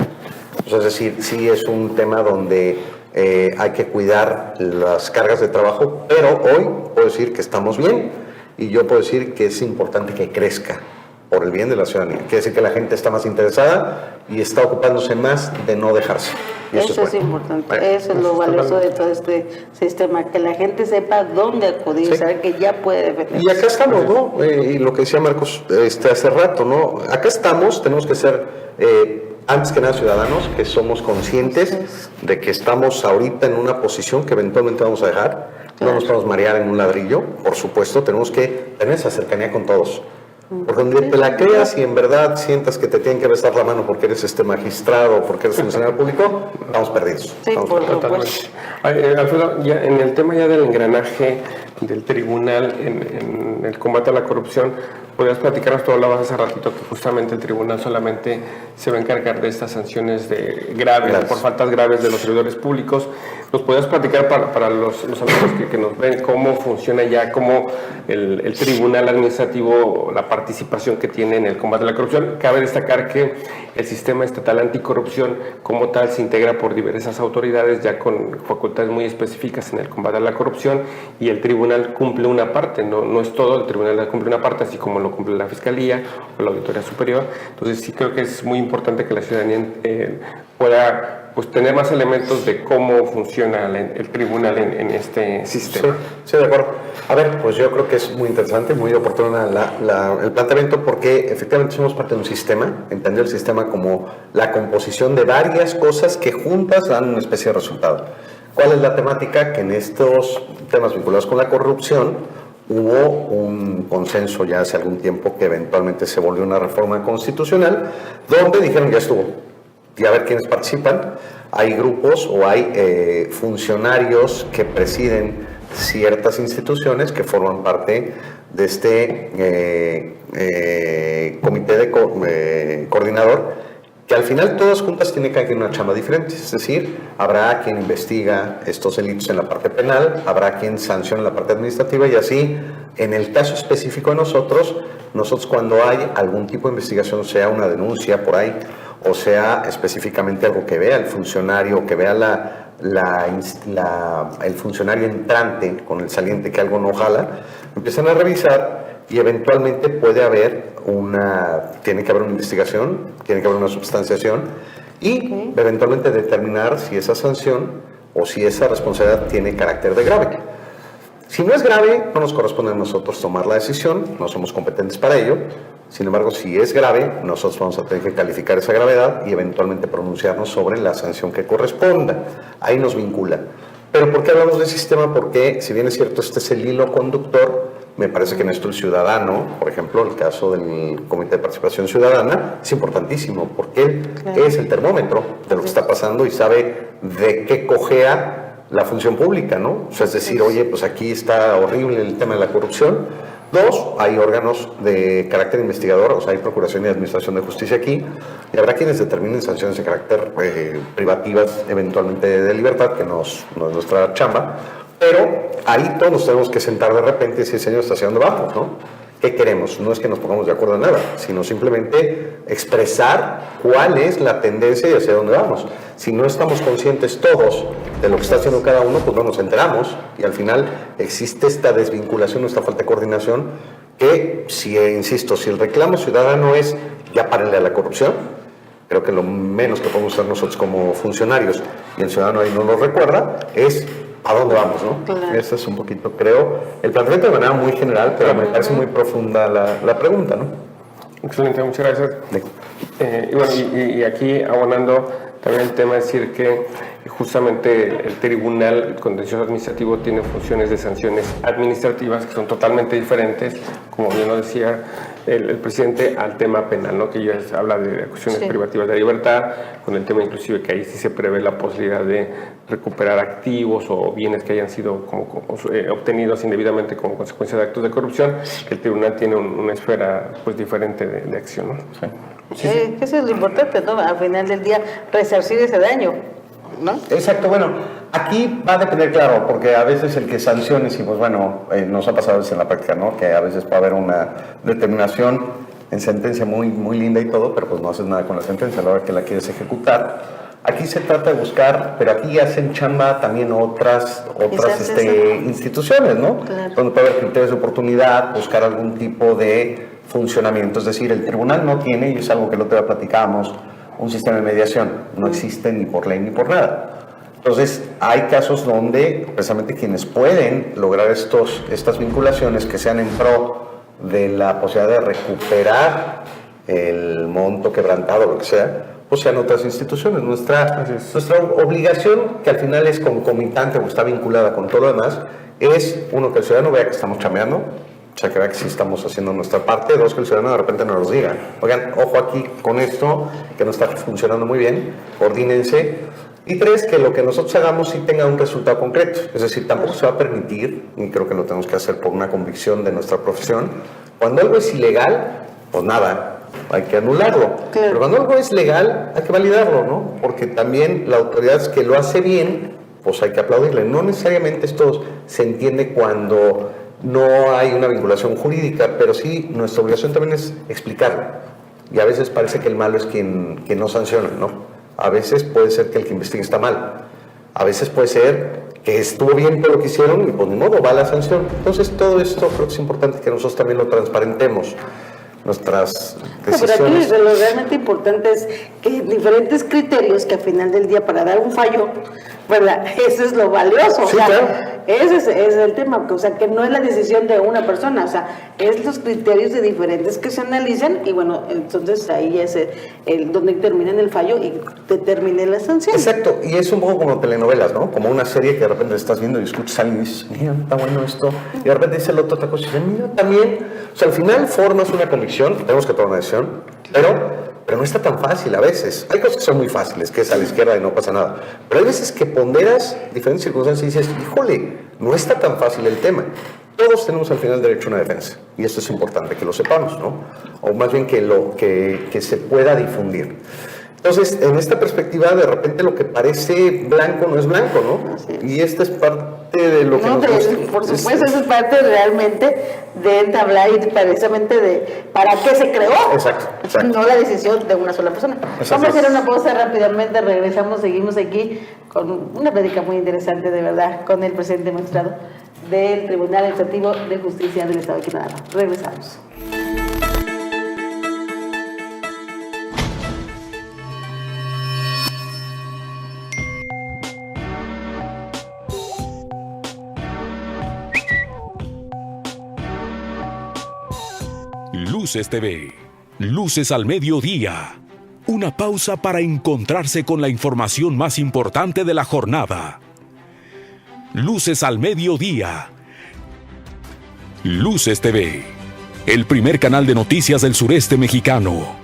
Speaker 3: O sea, es decir, sí es un tema donde hay que cuidar las cargas de trabajo, pero hoy puedo decir que estamos bien y yo puedo decir que es importante que crezca por el bien de la ciudadanía. Quiere decir que la gente está más interesada y está ocupándose más de no dejarse. Y
Speaker 1: eso es importante, eso es lo valioso de todo este sistema, que la gente sepa dónde acudir, saber que ya puede defenderse.
Speaker 3: Y acá estamos, ¿no? Y lo que decía Marcos hace rato, ¿no? Acá estamos, tenemos que ser, antes que nada, ciudadanos, que somos conscientes de que estamos ahorita en una posición que eventualmente vamos a dejar. No nos podemos marear en un ladrillo, por supuesto, tenemos que tener esa cercanía con todos. Por donde te la creas y en verdad sientas que te tienen que besar la mano porque eres magistrado o porque eres funcionario público, estamos perdidos.
Speaker 1: Sí, por
Speaker 2: Totalmente. Alfredo, ya en el tema ya del engranaje del tribunal en el combate a la corrupción, ¿podrías platicarnos? Tú hablabas hace ratito que justamente el tribunal solamente se va a encargar de estas sanciones graves, por faltas graves de los servidores públicos. ¿Nos podrías platicar para los amigos que nos ven cómo funciona ya, cómo el tribunal administrativo, la participación que tiene en el combate a la corrupción? Cabe destacar que el sistema estatal anticorrupción como tal se integra por diversas autoridades ya con facultades muy específicas en el combate a la corrupción y el tribunal cumple una parte, no es todo, el tribunal cumple una parte, así como lo cumple la Fiscalía o la Auditoría Superior. Entonces sí creo que es muy importante que la ciudadanía pueda tener más elementos de cómo funciona el tribunal en este sistema.
Speaker 3: Sí, de acuerdo. A ver, pues yo creo que es muy interesante, muy oportuno el planteamiento, porque efectivamente somos parte de un sistema, entender el sistema como la composición de varias cosas que juntas dan una especie de resultado. ¿Cuál es la temática? Que en estos temas vinculados con la corrupción hubo un consenso ya hace algún tiempo que eventualmente se volvió una reforma constitucional, donde dijeron ya estuvo, y a ver quiénes participan. Hay grupos o hay funcionarios que presiden ciertas instituciones que forman parte de este comité coordinador, que al final todas juntas tienen que hacer una chamba diferente. Es decir, habrá quien investiga estos delitos en la parte penal, habrá quien sanciona la parte administrativa y así, en el caso específico de nosotros cuando hay algún tipo de investigación, sea una denuncia por ahí, o sea específicamente algo que vea el funcionario, que vea el funcionario entrante con el saliente que algo no jala, empiezan a revisar y eventualmente tiene que haber una investigación, tiene que haber una substanciación y eventualmente determinar si esa sanción o si esa responsabilidad tiene carácter de grave. Si no es grave, no nos corresponde a nosotros tomar la decisión, no somos competentes para ello. Sin embargo, si es grave, nosotros vamos a tener que calificar esa gravedad y eventualmente pronunciarnos sobre la sanción que corresponda. Ahí nos vincula. Pero ¿por qué hablamos de sistema? Porque, si bien es cierto, este es el hilo conductor, Me parece que en esto el ciudadano, por ejemplo, el caso del Comité de Participación Ciudadana, es importantísimo porque él es el termómetro de lo que está pasando y sabe de qué cojea la función pública, ¿no? O sea, es decir, oye, pues aquí está horrible el tema de la corrupción. 2, hay órganos de carácter investigador, o sea, hay Procuración y Administración de Justicia aquí, y habrá quienes determinen sanciones de carácter privativas, eventualmente de libertad, que no es nuestra chamba, pero ahí todos nos tenemos que sentar de repente y decir, señor, ¿hacia dónde vamos, no? ¿Qué queremos? No es que nos pongamos de acuerdo en nada, sino simplemente expresar cuál es la tendencia y hacia dónde vamos. Si no estamos conscientes todos de lo que está haciendo cada uno, pues no nos enteramos y al final existe esta desvinculación, esta falta de coordinación que, insisto, si el reclamo ciudadano es ya párenle a la corrupción, creo que lo menos que podemos hacer nosotros como funcionarios y el ciudadano ahí no nos recuerda es ¿a dónde vamos, no? Claro. Ese es un poquito, creo, el planteamiento de manera muy general, pero me parece muy profunda la pregunta, ¿no?
Speaker 2: Excelente, muchas gracias. Y bueno, y aquí abonando también el tema, es decir que justamente el Tribunal Contencioso Administrativo tiene funciones de sanciones administrativas que son totalmente diferentes, como bien lo decía el presidente, al tema penal, ¿no? Que ya habla de cuestiones privativas de libertad, con el tema inclusive que ahí sí se prevé la posibilidad de recuperar activos o bienes que hayan sido obtenidos indebidamente como consecuencia de actos de corrupción, que el tribunal tiene una esfera pues diferente de acción, ¿no?
Speaker 1: Sí. Eso es lo importante, ¿no? Al final del día, resarcir ese daño, ¿no?
Speaker 3: Exacto, bueno, aquí va a depender, claro, porque a veces el que sanciones, y pues bueno, nos ha pasado a veces en la práctica, ¿no? Que a veces puede haber una determinación en sentencia muy, muy linda y todo, pero pues no haces nada con la sentencia a la hora que la quieres ejecutar. Aquí se trata de buscar, pero aquí hacen chamba también otras instituciones, ¿no? Claro. Donde puede haber criterios de oportunidad, buscar algún tipo de funcionamiento. Es decir, el tribunal no tiene, y es algo que el otro día platicábamos, un sistema de mediación. No existe ni por ley ni por nada. Entonces, hay casos donde precisamente quienes pueden lograr estas vinculaciones que sean en pro de la posibilidad de recuperar el monto quebrantado, lo que sea, pues sean otras instituciones. Nuestra obligación, que al final es concomitante o está vinculada con todo lo demás, es, uno, que el ciudadano vea que estamos chambeando, o sea, que vea que sí estamos haciendo nuestra parte. 2, que el ciudadano de repente nos diga, oigan, ojo aquí con esto, que no está funcionando muy bien, coordínense. Y 3, que lo que nosotros hagamos sí tenga un resultado concreto. Es decir, tampoco se va a permitir, y creo que lo tenemos que hacer por una convicción de nuestra profesión, cuando algo es ilegal, pues nada, hay que anularlo. Claro. Pero cuando algo es legal, hay que validarlo, ¿no? Porque también la autoridad que lo hace bien, pues hay que aplaudirle. No necesariamente esto se entiende cuando no hay una vinculación jurídica, pero sí nuestra obligación también es explicarlo. Y a veces parece que el malo es quien no sanciona, ¿no? A veces puede ser que el que investigue está mal. A veces puede ser que estuvo bien todo lo que hicieron y pues ni modo, va la sanción. Entonces todo esto creo que es importante que nosotros también lo transparentemos. Nuestras decisiones.
Speaker 1: Pero aquí lo realmente importante es que diferentes criterios que al final del día para dar un fallo, ¿verdad? Eso es lo valioso.
Speaker 3: Sí,
Speaker 1: o sea,
Speaker 3: claro.
Speaker 1: Ese es el tema, o sea, que no es la decisión de una persona, o sea, es los criterios de diferentes que se analizan y bueno, entonces ahí es donde termina el fallo y determina la sanción.
Speaker 3: Exacto, y es un poco como telenovelas, ¿no? Como una serie que de repente estás viendo y escuchas a alguien y dices, mira, está bueno esto, y de repente dice el otro otra cosa y dice, mira, también. O sea, al final formas una convicción, tenemos que tomar una decisión, pero no está tan fácil a veces. Hay cosas que son muy fáciles, que es a la izquierda y no pasa nada. Pero hay veces que ponderas diferentes circunstancias y dices, híjole, no está tan fácil el tema. Todos tenemos al final derecho a una defensa. Y esto es importante que lo sepamos, ¿no? O más bien que se pueda difundir. Entonces, en esta perspectiva, de repente lo que parece blanco no es blanco, ¿no? Sí. Y esta es parte de lo que nos gusta.
Speaker 1: Por supuesto, eso es parte realmente de entablar y precisamente de para qué se creó.
Speaker 3: Exacto.
Speaker 1: No la decisión de una sola persona. Vamos a hacer una pausa rápidamente, regresamos, seguimos aquí con una plática muy interesante, de verdad, con el presidente magistrado del Tribunal Administrativo de Justicia del Estado de Quintana Roo. Regresamos.
Speaker 4: Luces TV. Luces al mediodía. Una pausa para encontrarse con la información más importante de la jornada. Luces al mediodía. Luces TV, el primer canal de noticias del sureste mexicano.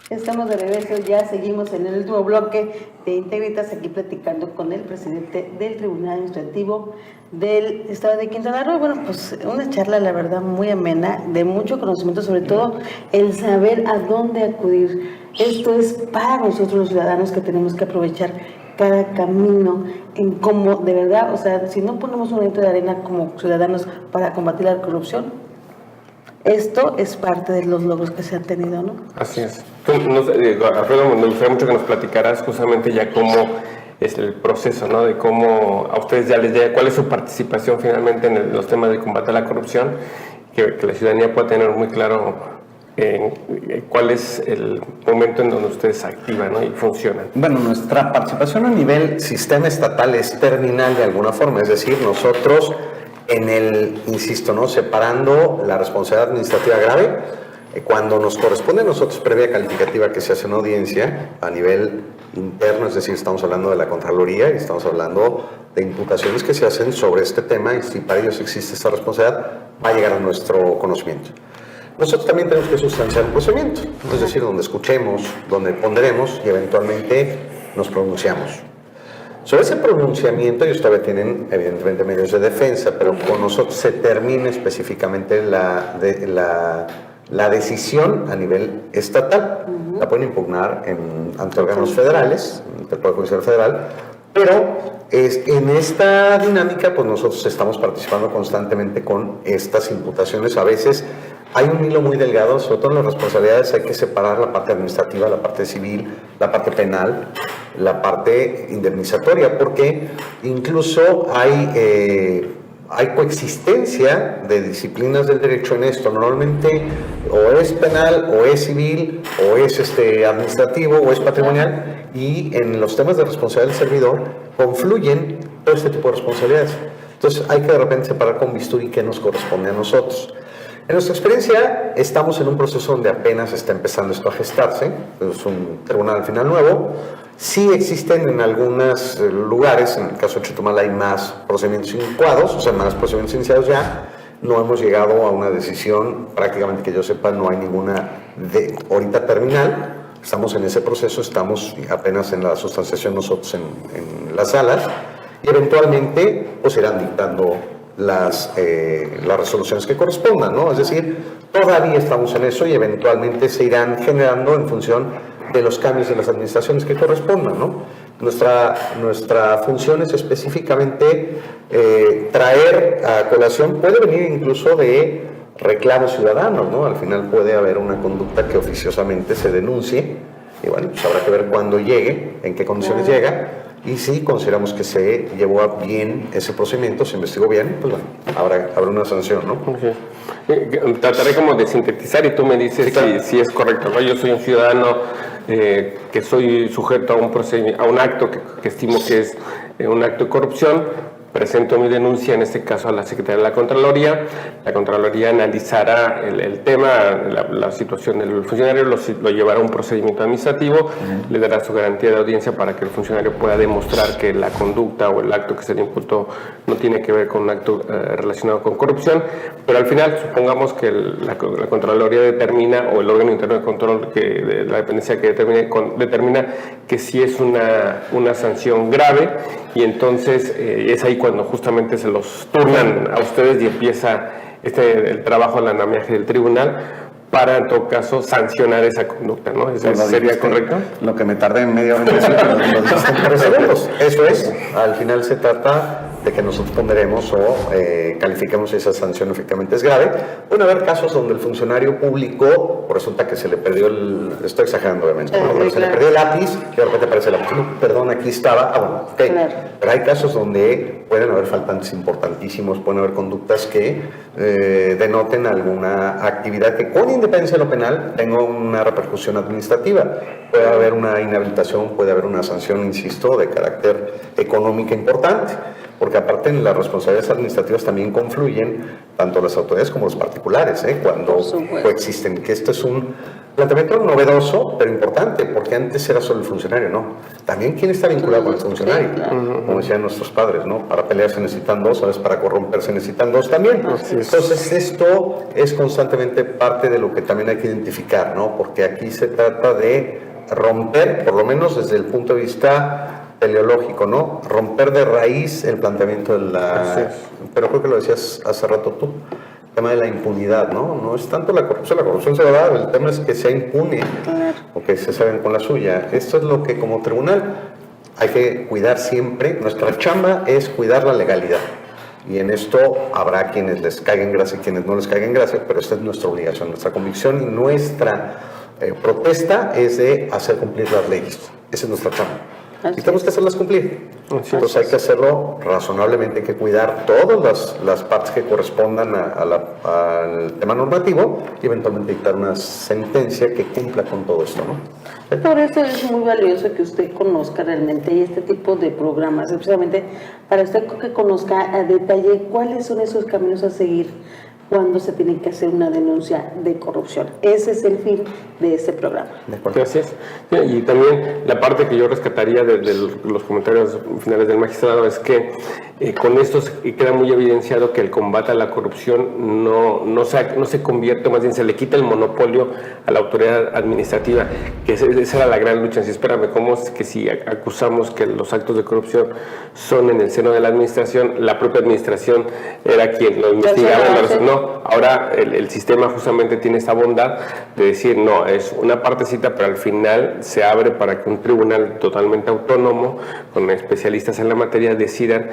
Speaker 1: Estamos de regreso, ya seguimos en el último bloque de Integritas, aquí platicando con el presidente del Tribunal Administrativo del Estado de Quintana Roo. Bueno, pues una charla, la verdad, muy amena, de mucho conocimiento, sobre todo el saber a dónde acudir. Esto es para nosotros los ciudadanos, que tenemos que aprovechar cada camino en cómo, de verdad, o sea, si no ponemos un granito de arena como ciudadanos para combatir la corrupción, esto es parte de los logros que se han tenido, ¿no?
Speaker 2: Así es. Alfredo, me gustaría mucho que nos platicaras justamente ya cómo es el proceso, ¿no? De cómo a ustedes ya les llega, cuál es su participación finalmente en los temas de combate a la corrupción, que la ciudadanía pueda tener muy claro cuál es el momento en donde ustedes activan, ¿no? Y funcionan.
Speaker 3: Bueno, nuestra participación a nivel sistema estatal es terminal de alguna forma, es decir, nosotros en el, insisto, ¿no? Separando la responsabilidad administrativa grave, cuando nos corresponde a nosotros previa calificativa que se hace en audiencia a nivel interno, es decir, estamos hablando de la Contraloría y estamos hablando de imputaciones que se hacen sobre este tema, y si para ellos existe esta responsabilidad, va a llegar a nuestro conocimiento. Nosotros también tenemos que sustanciar un procedimiento, es decir, donde escuchemos, donde ponderemos y eventualmente nos pronunciamos. Sobre ese pronunciamiento, ellos todavía tienen evidentemente medios de defensa, pero con nosotros se termina específicamente la decisión a nivel estatal. La pueden impugnar ante órganos federales, ante el Poder Judicial Federal, pero en esta dinámica pues nosotros estamos participando constantemente con estas imputaciones. A veces hay un hilo muy delgado, sobre todo en las responsabilidades hay que separar la parte administrativa, la parte civil, la parte penal, la parte indemnizatoria, porque incluso hay coexistencia de disciplinas del derecho en esto. Normalmente o es penal, o es civil, o es administrativo, o es patrimonial, y en los temas de responsabilidad del servidor confluyen todo este tipo de responsabilidades. Entonces hay que de repente separar con bisturí qué nos corresponde a nosotros. En nuestra experiencia estamos en un proceso donde apenas está empezando esto a gestarse, es un tribunal al final nuevo. Sí existen en algunos lugares, en el caso de Chetumal hay más procedimientos incoados, o sea, más procedimientos iniciados ya. No hemos llegado a una decisión, prácticamente que yo sepa, no hay ninguna ahorita terminal. Estamos en ese proceso, estamos apenas en la sustanciación nosotros en las salas, y eventualmente pues irán dictando las resoluciones que correspondan, ¿no? Es decir, todavía estamos en eso y eventualmente se irán generando en función de los cambios de las administraciones que correspondan, ¿no? Nuestra función es específicamente traer a colación, puede venir incluso de reclamos ciudadanos, ¿no? Al final puede haber una conducta que oficiosamente se denuncie, y bueno, pues habrá que ver cuándo llegue, en qué condiciones llega, y si consideramos que se llevó a bien ese procedimiento, se investigó bien, pues bueno, habrá una sanción, ¿no?
Speaker 2: Okay. Trataré como de sintetizar y tú me dices si es correcto, ¿no? Yo soy un ciudadano que soy sujeto a un acto que estimo que es un acto de corrupción. Presento mi denuncia, en este caso a la Secretaría de la Contraloría. La Contraloría analizará el tema, la situación del funcionario, lo llevará a un procedimiento administrativo, le dará su garantía de audiencia para que el funcionario pueda demostrar que la conducta o el acto que se le imputó no tiene que ver con un acto relacionado con corrupción, pero al final supongamos que la Contraloría determina, o el órgano interno de control de la dependencia que determina que sí es una sanción grave, y entonces es ahí cuando justamente se los turnan a ustedes y empieza el trabajo, el andamiaje del tribunal para, en todo caso, sancionar esa conducta, ¿no? ¿Sería correcto?
Speaker 3: Lo que me tardé en media hora en decir, lo dijiste en 3 segundos. Eso es, al final se trata de que nosotros ponderemos o califiquemos si esa sanción efectivamente es grave. Pueden haber casos donde el funcionario público, resulta que se le perdió estoy exagerando obviamente, ¿no? Pero se le perdió el lápiz y de repente aparece el lápiz. Perdón, aquí estaba. Bueno, okay. Claro. Pero hay casos donde pueden haber faltantes importantísimos, pueden haber conductas que denoten alguna actividad que, con independencia de lo penal, tenga una repercusión administrativa. Puede haber una inhabilitación, puede haber una sanción, insisto, de carácter económico importante, porque aparte en las responsabilidades administrativas también confluyen tanto las autoridades como los particulares, cuando coexisten, que esto es Planteamiento novedoso, pero importante, porque antes era solo el funcionario, ¿no? También quién está vinculado con el funcionario,
Speaker 1: Sí, claro.
Speaker 3: como decían nuestros padres, ¿no? Para pelear se necesitan dos, ¿sabes? Para corromperse necesitan dos también. Entonces esto es constantemente parte de lo que también hay que identificar, ¿no? Porque aquí se trata de romper, por lo menos desde el punto de vista teleológico, ¿no? Romper de raíz el planteamiento de la... Pero creo que lo decías hace rato tú. El tema de la impunidad, ¿no? No es tanto la corrupción se va a dar, el tema es que sea impune o que se salgan con la suya. Esto es lo que como tribunal hay que cuidar siempre. Nuestra chamba es cuidar la legalidad. Y en esto habrá quienes les caigan en gracia y quienes no les caigan en gracia, pero esta es nuestra obligación, nuestra convicción y nuestra protesta es de hacer cumplir las leyes. Esa es nuestra chamba. Y tenemos que hacerlas cumplir. Entonces hay que hacerlo razonablemente, hay que cuidar todas las partes que correspondan al tema normativo y eventualmente dictar una sentencia que cumpla con todo esto, ¿no?
Speaker 1: Por eso es muy valioso que usted conozca realmente este tipo de programas, especialmente para usted que conozca a detalle cuáles son esos caminos a seguir cuando se tiene que hacer una denuncia de corrupción. Ese es el fin de este programa.
Speaker 2: Gracias. Y también la parte que yo rescataría de los comentarios finales del magistrado es que con esto queda muy evidenciado que el combate a la corrupción no se convierte, más bien se le quita el monopolio a la autoridad administrativa, que esa era la gran lucha. Si espérame, ¿cómo es que si acusamos que los actos de corrupción son en el seno de la administración, la propia administración era quien lo investigaba? No, ahora el sistema justamente tiene esa bondad de decir, no, es una partecita, pero al final se abre para que un tribunal totalmente autónomo, con especialistas en la materia, decidan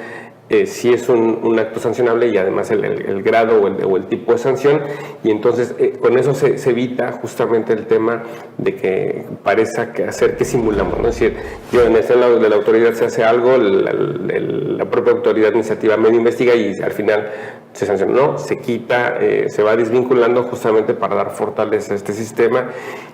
Speaker 2: si es un acto sancionable y además el grado o el tipo de sanción, y entonces con eso se evita justamente el tema de que parezca hacer que simulamos, ¿no? Es decir, yo en este lado de la autoridad se hace algo, la propia autoridad administrativa medio investiga y al final se sanciona, no, se quita, se va desvinculando justamente para dar fortaleza a este sistema,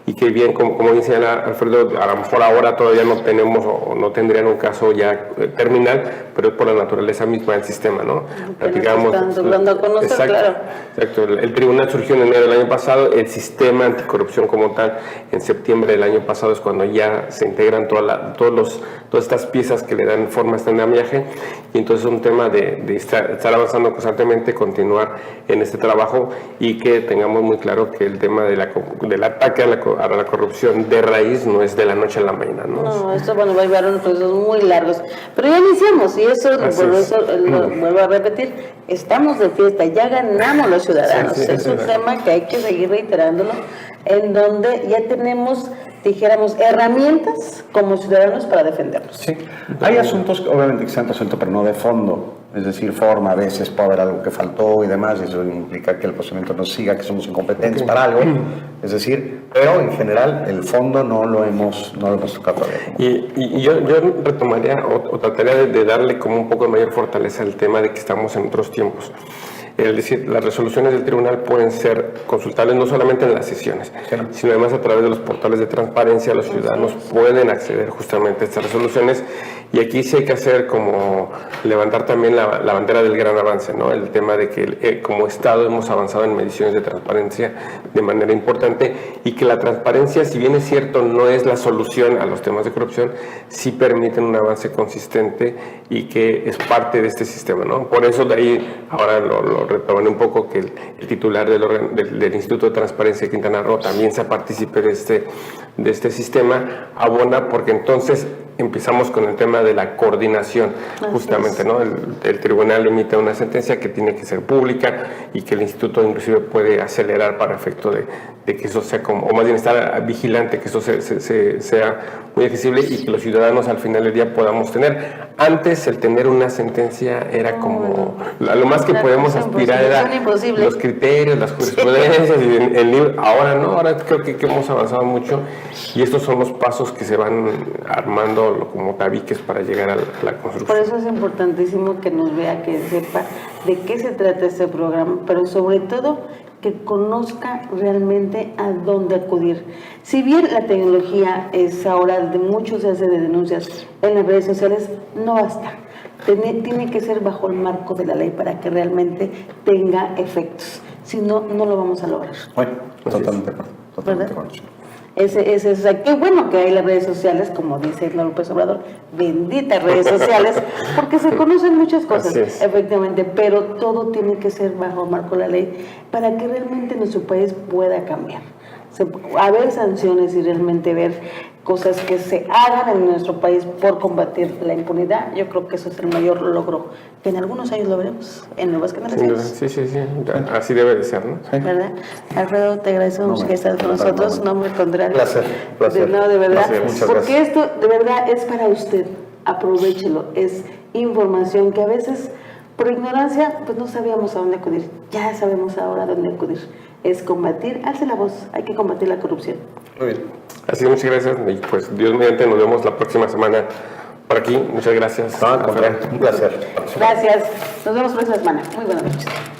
Speaker 2: y que bien, como dice Alfredo, a lo mejor ahora todavía no tenemos o no tendrían un caso ya terminal, pero es por la naturaleza misma del sistema, ¿no?
Speaker 1: Platicamos, dando a conocer,
Speaker 2: exacto,
Speaker 1: claro.
Speaker 2: Exacto, el tribunal surgió en enero del año pasado, el sistema anticorrupción como tal, en septiembre del año pasado es cuando ya se integran todas estas piezas que le dan forma a este andamiaje, y entonces es un tema de estar avanzando constantemente, continuar en este trabajo, y que tengamos muy claro que el tema del ataque a la corrupción de raíz no es de la noche a la mañana, ¿no?
Speaker 1: No, esto va a llevar unos procesos muy largos, pero ya iniciamos, y eso lo vuelvo a repetir, estamos de fiesta, ya ganamos los ciudadanos. Es un tema que hay que seguir reiterándolo, en donde ya tenemos, dijéramos, herramientas como ciudadanos para defendernos.
Speaker 3: Sí, hay asuntos obviamente que sean asuntos, pero no de fondo. Es decir, forma, a veces puede haber algo que faltó y demás, y eso implica que el procedimiento no siga, que somos incompetentes para algo. Es decir, pero en general el fondo no lo hemos tocado todavía.
Speaker 2: Y yo retomaría o trataría de darle como un poco de mayor fortaleza al tema de que estamos en otros tiempos. Es decir, las resoluciones del tribunal pueden ser consultables no solamente en las sesiones, sino además a través de los portales de transparencia. Los ciudadanos pueden acceder justamente a estas resoluciones, y aquí sí hay que hacer como levantar también la bandera del gran avance, ¿no? El tema de que como Estado hemos avanzado en mediciones de transparencia de manera importante, y que la transparencia, si bien es cierto, no es la solución a los temas de corrupción, sí permiten un avance consistente y que es parte de este sistema, ¿no? Por eso de ahí ahora lo retoman un poco, que el titular del Instituto de Transparencia de Quintana Roo también se participe de este sistema, abona, porque entonces empezamos con el tema de la coordinación, justamente, ¿no? El tribunal emite una sentencia que tiene que ser pública, y que el instituto inclusive puede acelerar para efecto de que eso sea como, o más bien estar vigilante, que eso sea muy accesible, y que los ciudadanos al final del día podamos tener. Antes el tener una sentencia era como, lo más que podemos aspirar era los criterios, las jurisprudencias, y el libro. Ahora no, ahora creo que hemos avanzado mucho, y estos son los pasos que se van armando como tabiques para llegar a la construcción.
Speaker 1: Por eso es importantísimo que nos vea, que sepa de qué se trata este programa, pero sobre todo que conozca realmente a dónde acudir. Si bien la tecnología es ahora de mucho se hace de denuncias en las redes sociales, no basta. Tiene que ser bajo el marco de la ley para que realmente tenga efectos. Si no, no lo vamos a lograr.
Speaker 3: Bueno, totalmente de acuerdo.
Speaker 1: O sea, qué bueno que hay las redes sociales, como dice López Obrador, benditas redes sociales, porque se conocen muchas cosas,
Speaker 2: Así es.
Speaker 1: efectivamente, pero todo tiene que ser bajo marco de la ley para que realmente nuestro país pueda cambiar. Haber sanciones y realmente ver cosas que se hagan en nuestro país por combatir la impunidad, yo creo que eso es el mayor logro, que en algunos años lo veremos, en nuevas
Speaker 2: Sin duda.
Speaker 1: generaciones.
Speaker 2: Sí. Así debe de ser, ¿no?
Speaker 1: ¿Verdad? Alfredo, te agradecemos que estás con nosotros, no me contrario.
Speaker 3: Placer.
Speaker 1: No, de verdad,
Speaker 3: Placer, muchas
Speaker 1: porque
Speaker 3: gracias.
Speaker 1: esto de verdad es para usted, aprovéchelo, es información que a veces por ignorancia pues no sabíamos a dónde acudir, ya sabemos ahora a dónde acudir, es combatir, alce la voz, hay que combatir la corrupción.
Speaker 3: Muy bien.
Speaker 2: Así que muchas gracias y pues Dios mediante nos vemos la próxima semana por aquí. Muchas gracias.
Speaker 3: Un placer.
Speaker 1: Gracias, nos vemos la próxima semana, muy buenas noches.